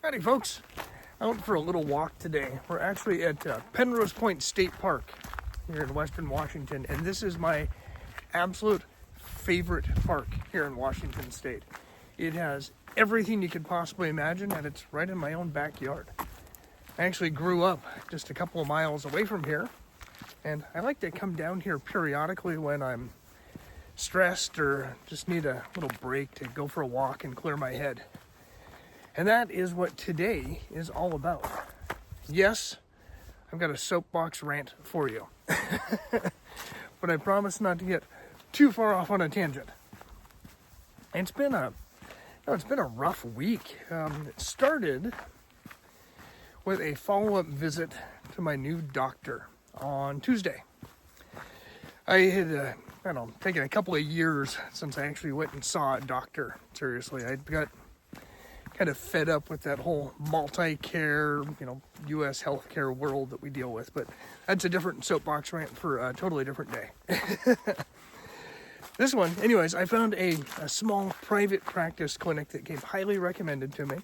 Howdy folks, out for a little walk today. We're actually at Penrose Point State Park here in Western Washington, and this is my absolute favorite park here in Washington State. It has everything you could possibly imagine, and it's right in my own backyard. I actually grew up just a couple of miles away from here, and I like to come down here periodically when I'm stressed or just need a little break to go for a walk and clear my head. And that is what today is all about. Yes, I've got a soapbox rant for you. But I promise not to get too far off on a tangent. It's been a rough week. It started with a follow-up visit to my new doctor on Tuesday. I had taken a couple of years since I actually went and saw a doctor. Seriously, I got kind of fed up with that whole multi-care, U.S. healthcare world that we deal with. But that's a different soapbox rant for a totally different day. This one, anyways, I found a small private practice clinic that came highly recommended to me.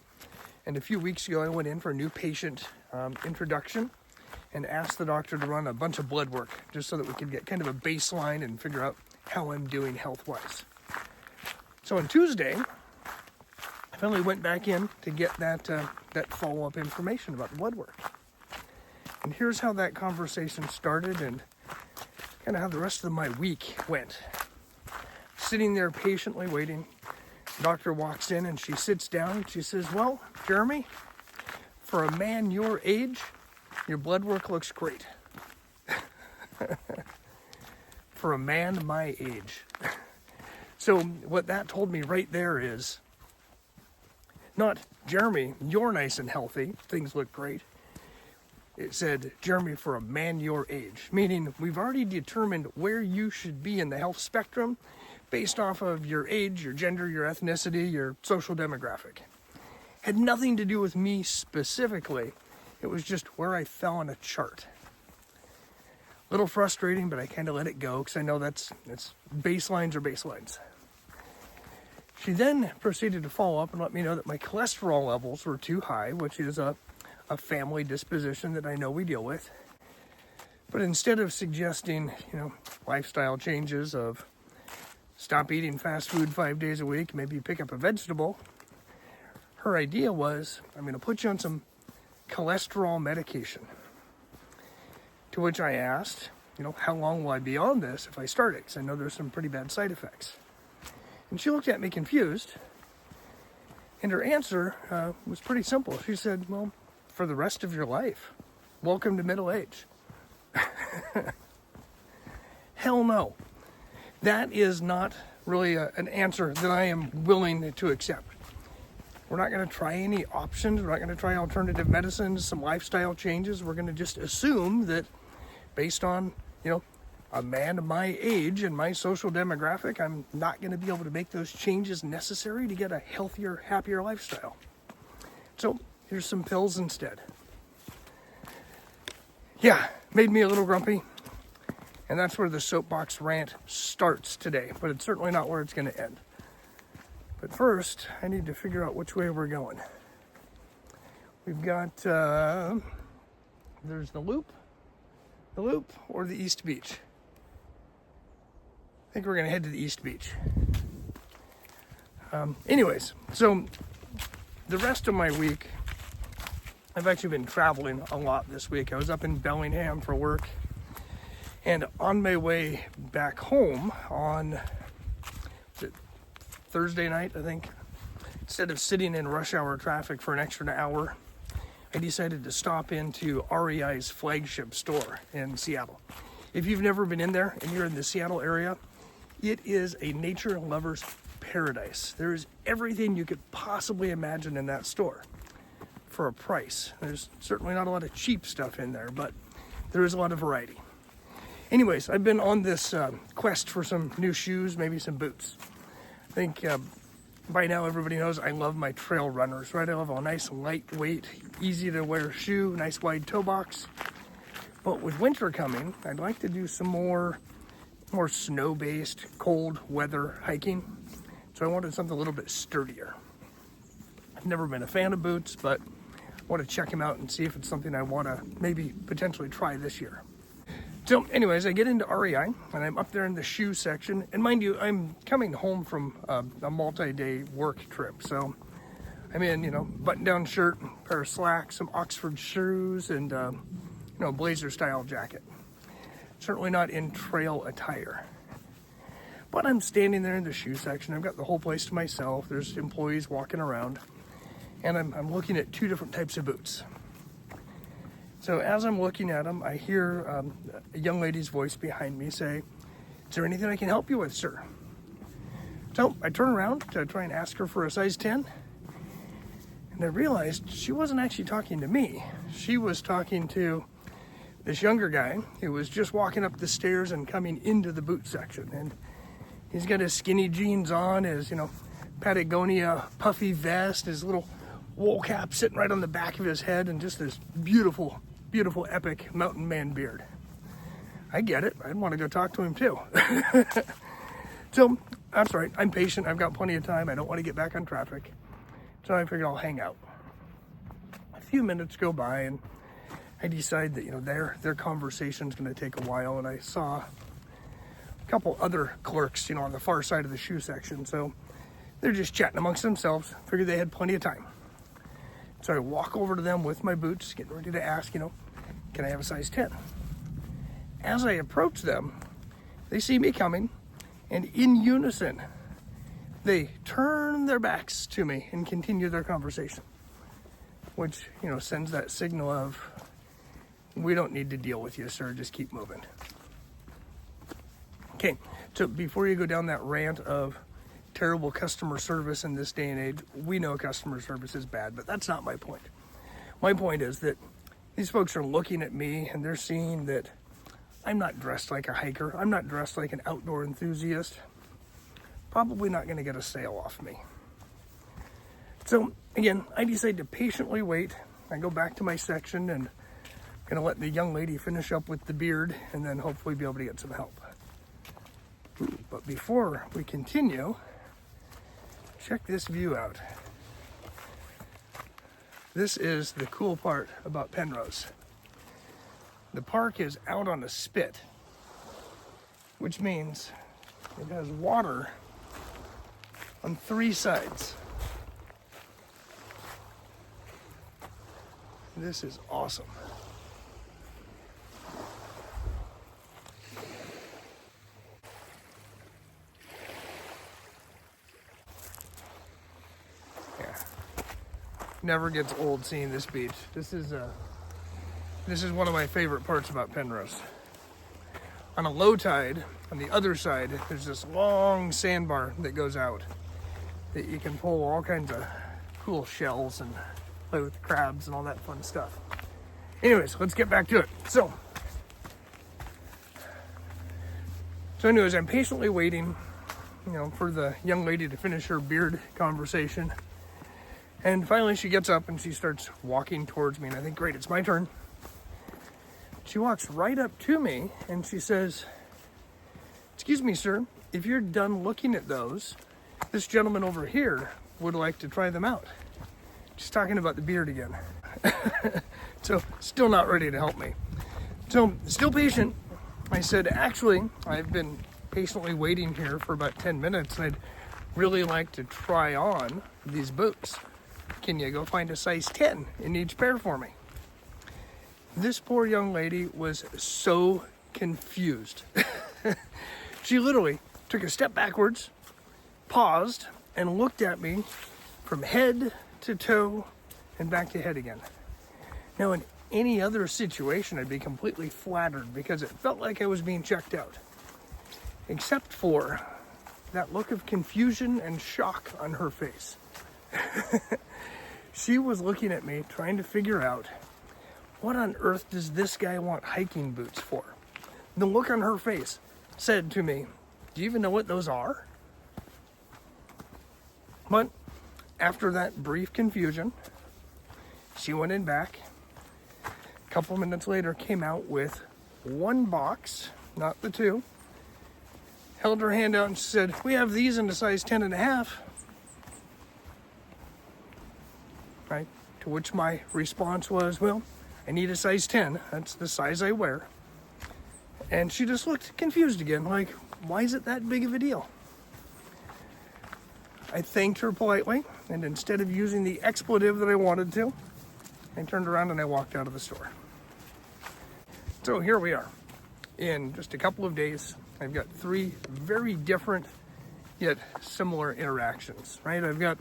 And a few weeks ago, I went in for a new patient introduction and asked the doctor to run a bunch of blood work just so that we could get kind of a baseline and figure out how I'm doing health-wise. So on Tuesday, I finally went back in to get that follow-up information about the blood work. And here's how that conversation started and kind of how the rest of my week went. Sitting there patiently waiting, the doctor walks in and she sits down and she says, "Well, Jeremy, for a man your age, your blood work looks great." For a man my age. So what that told me right there is, not, "Jeremy, you're nice and healthy, things look great." It said, "Jeremy, for a man your age," meaning we've already determined where you should be in the health spectrum based off of your age, your gender, your ethnicity, your social demographic. Had nothing to do with me specifically. It was just where I fell on a chart. A little frustrating, but I kind of let it go because I know that's baselines are baselines. She then proceeded to follow up and let me know that my cholesterol levels were too high, which is a family disposition that I know we deal with. But instead of suggesting, lifestyle changes of stop eating fast food 5 days a week, maybe pick up a vegetable, her idea was, "I'm going to put you on some cholesterol medication." To which I asked, how long will I be on this if I start it? Because I know there's some pretty bad side effects. And she looked at me confused, and her answer was pretty simple. She said, "Well, for the rest of your life. Welcome to middle age." Hell no. That is not really an answer that I am willing to accept. We're not going to try any options. We're not going to try alternative medicines, some lifestyle changes. We're going to just assume that based on, a man of my age and my social demographic, I'm not going to be able to make those changes necessary to get a healthier, happier lifestyle. So here's some pills instead. Yeah, made me a little grumpy. And that's where the soapbox rant starts today, but it's certainly not where it's going to end. But first, I need to figure out which way we're going. We've got, there's the Loop or the East Beach. I think we're going to head to the East Beach. Anyways, so the rest of my week, I've actually been traveling a lot this week. I was up in Bellingham for work. And on my way back home on Thursday night, I think, instead of sitting in rush hour traffic for an extra hour, I decided to stop into REI's flagship store in Seattle. If you've never been in there and you're in the Seattle area, it is a nature lover's paradise. There is everything you could possibly imagine in that store for a price. There's certainly not a lot of cheap stuff in there, but there is a lot of variety. Anyways, I've been on this quest for some new shoes, maybe some boots. I think by now everybody knows I love my trail runners, right? I love a nice lightweight, easy to wear shoe, nice wide toe box. But with winter coming, I'd like to do some more snow-based, cold weather hiking. So I wanted something a little bit sturdier. I've never been a fan of boots, but I want to check them out and see if it's something I want to maybe potentially try this year. So anyways, I get into REI and I'm up there in the shoe section. And mind you, I'm coming home from a multi-day work trip. So I'm in, button-down shirt, pair of slacks, some Oxford shoes, and, blazer style jacket. Certainly not in trail attire. But I'm standing there in the shoe section. I've got the whole place to myself. There's employees walking around. And I'm looking at two different types of boots. So as I'm looking at them, I hear a young lady's voice behind me say, "Is there anything I can help you with, sir?" So I turn around to try and ask her for a size 10. And I realized she wasn't actually talking to me. She was talking to this younger guy who was just walking up the stairs and coming into the boot section. And he's got his skinny jeans on, his, Patagonia puffy vest, his little wool cap sitting right on the back of his head, and just this beautiful, beautiful, epic mountain man beard. I get it. I'd want to go talk to him too. So that's right. I'm patient. I've got plenty of time. I don't want to get back on traffic. So I figured I'll hang out. A few minutes go by and I decide that, their conversation's going to take a while. And I saw a couple other clerks, on the far side of the shoe section. So they're just chatting amongst themselves. Figured they had plenty of time. So I walk over to them with my boots, getting ready to ask, can I have a size 10? As I approach them, they see me coming, and in unison, they turn their backs to me and continue their conversation, which, sends that signal of, we don't need to deal with you, sir, just keep moving. Okay, so before you go down that rant of terrible customer service in this day and age, we know customer service is bad, but that's not my point. My point is that these folks are looking at me and they're seeing that I'm not dressed like a hiker. I'm not dressed like an outdoor enthusiast. Probably not going to get a sale off me. So again, I decide to patiently wait. I go back to my section and I'm going to let the young lady finish up with the beard and then hopefully be able to get some help. But before we continue, check this view out. This is the cool part about Penrose. The park is out on a spit, which means it has water on 3 sides. This is awesome. Never gets old seeing this beach. This is one of my favorite parts about Penrose. On a low tide, on the other side, there's this long sandbar that goes out that you can pull all kinds of cool shells and play with crabs and all that fun stuff. Anyways, let's get back to it. So anyways, I'm patiently waiting, for the young lady to finish her beard conversation. And finally she gets up and she starts walking towards me, and I think, great, it's my turn. She walks right up to me and she says, "Excuse me, sir, if you're done looking at those, this gentleman over here would like to try them out." She's talking about the beard again. So still not ready to help me. So still patient. I said, "Actually, I've been patiently waiting here for about 10 minutes and I'd really like to try on these boots. Can you go find a size 10 in each pair for me?" This poor young lady was so confused. She literally took a step backwards, paused, and looked at me from head to toe and back to head again. Now, in any other situation, I'd be completely flattered because it felt like I was being checked out. Except for that look of confusion and shock on her face. She was looking at me, trying to figure out, what on earth does this guy want hiking boots for? The look on her face said to me, "Do you even know what those are?" But after that brief confusion, she went in back. A couple minutes later, came out with 1 box, not the 2. Held her hand out and said, "We have these in a size 10 and a half." right? To which my response was, well, I need a size 10. That's the size I wear. And she just looked confused again, like, why is it that big of a deal? I thanked her politely, and instead of using the expletive that I wanted to, I turned around and I walked out of the store. So here we are. In just a couple of days, I've got 3 very different yet similar interactions, right? I've got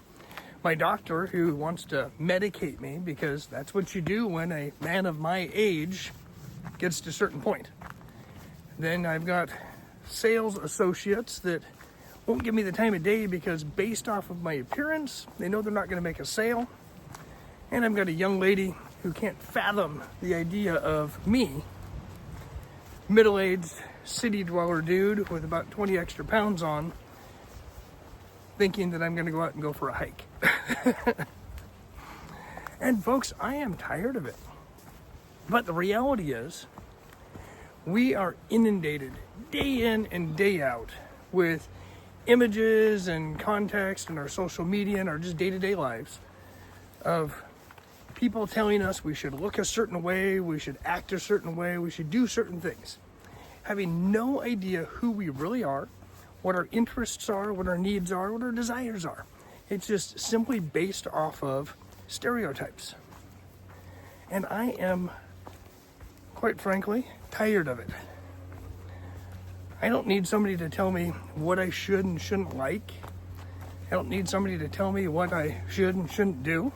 my doctor who wants to medicate me because that's what you do when a man of my age gets to a certain point. Then I've got sales associates that won't give me the time of day because based off of my appearance, they know they're not going to make a sale. And I've got a young lady who can't fathom the idea of me, middle-aged city dweller dude with about 20 extra pounds on, thinking that I'm going to go out and go for a hike. And folks, I am tired of it. But the reality is, we are inundated day in and day out with images and context in our social media and our just day-to-day lives of people telling us we should look a certain way, we should act a certain way, we should do certain things, having no idea who we really are, what our interests are, what our needs are, what our desires are. It's just simply based off of stereotypes. And I am, quite frankly, tired of it. I don't need somebody to tell me what I should and shouldn't like. I don't need somebody to tell me what I should and shouldn't do.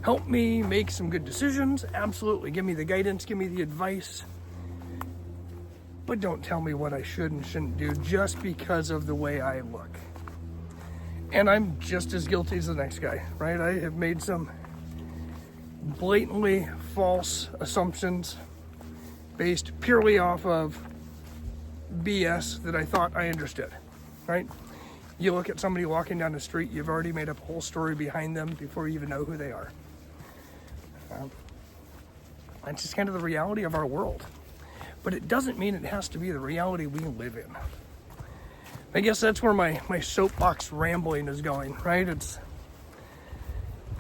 Help me make some good decisions, absolutely. Give me the guidance, give me the advice. But don't tell me what I should and shouldn't do just because of the way I look. And I'm just as guilty as the next guy, right? I have made some blatantly false assumptions based purely off of BS that I thought I understood, right? You look at somebody walking down the street, you've already made up a whole story behind them before you even know who they are. That's just kind of the reality of our world. But it doesn't mean it has to be the reality we live in. I guess that's where my soapbox rambling is going, right? It's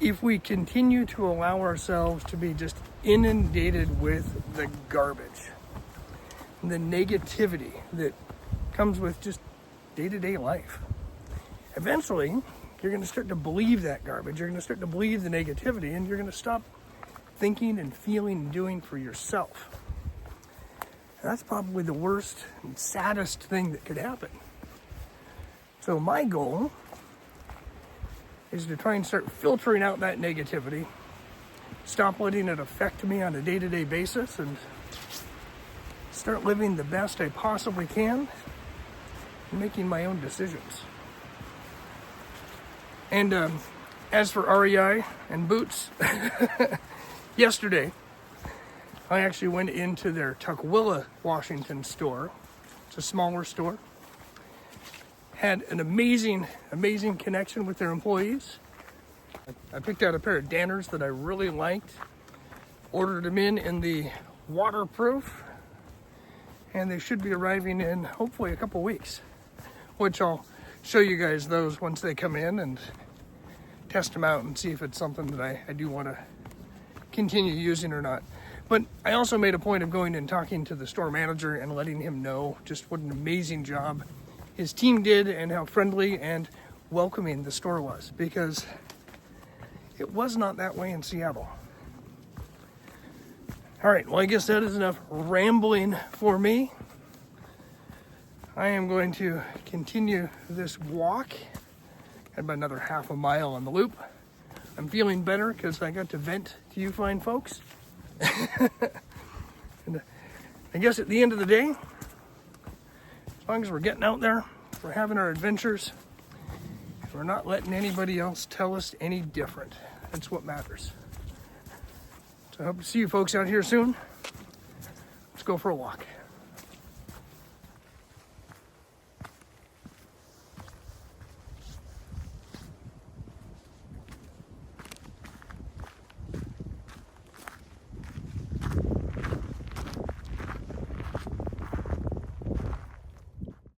if we continue to allow ourselves to be just inundated with the garbage, the negativity that comes with just day-to-day life, eventually you're going to start to believe that garbage. You're going to start to believe the negativity, and you're going to stop thinking and feeling and doing for yourself. And that's probably the worst and saddest thing that could happen. So my goal is to try and start filtering out that negativity, stop letting it affect me on a day-to-day basis, and start living the best I possibly can and making my own decisions. And as for REI and boots, yesterday I actually went into their Tukwila, Washington store. It's a smaller store. Had an amazing connection with their employees. I picked out a pair of Danners that I really liked, ordered them in the waterproof, and they should be arriving in hopefully a couple weeks, which I'll show you guys those once they come in and test them out and see if it's something that I do want to continue using or not. But I also made a point of going and talking to the store manager and letting him know just what an amazing job his team did and how friendly and welcoming the store was, because it was not that way in Seattle. All right, well, I guess that is enough rambling for me. I am going to continue this walk. Got about another half a mile on the loop. I'm feeling better because I got to vent to you fine folks. And I guess at the end of the day, as long as we're getting out there, we're having our adventures, we're not letting anybody else tell us any different. That's what matters. So I hope to see you folks out here soon. Let's go for a walk.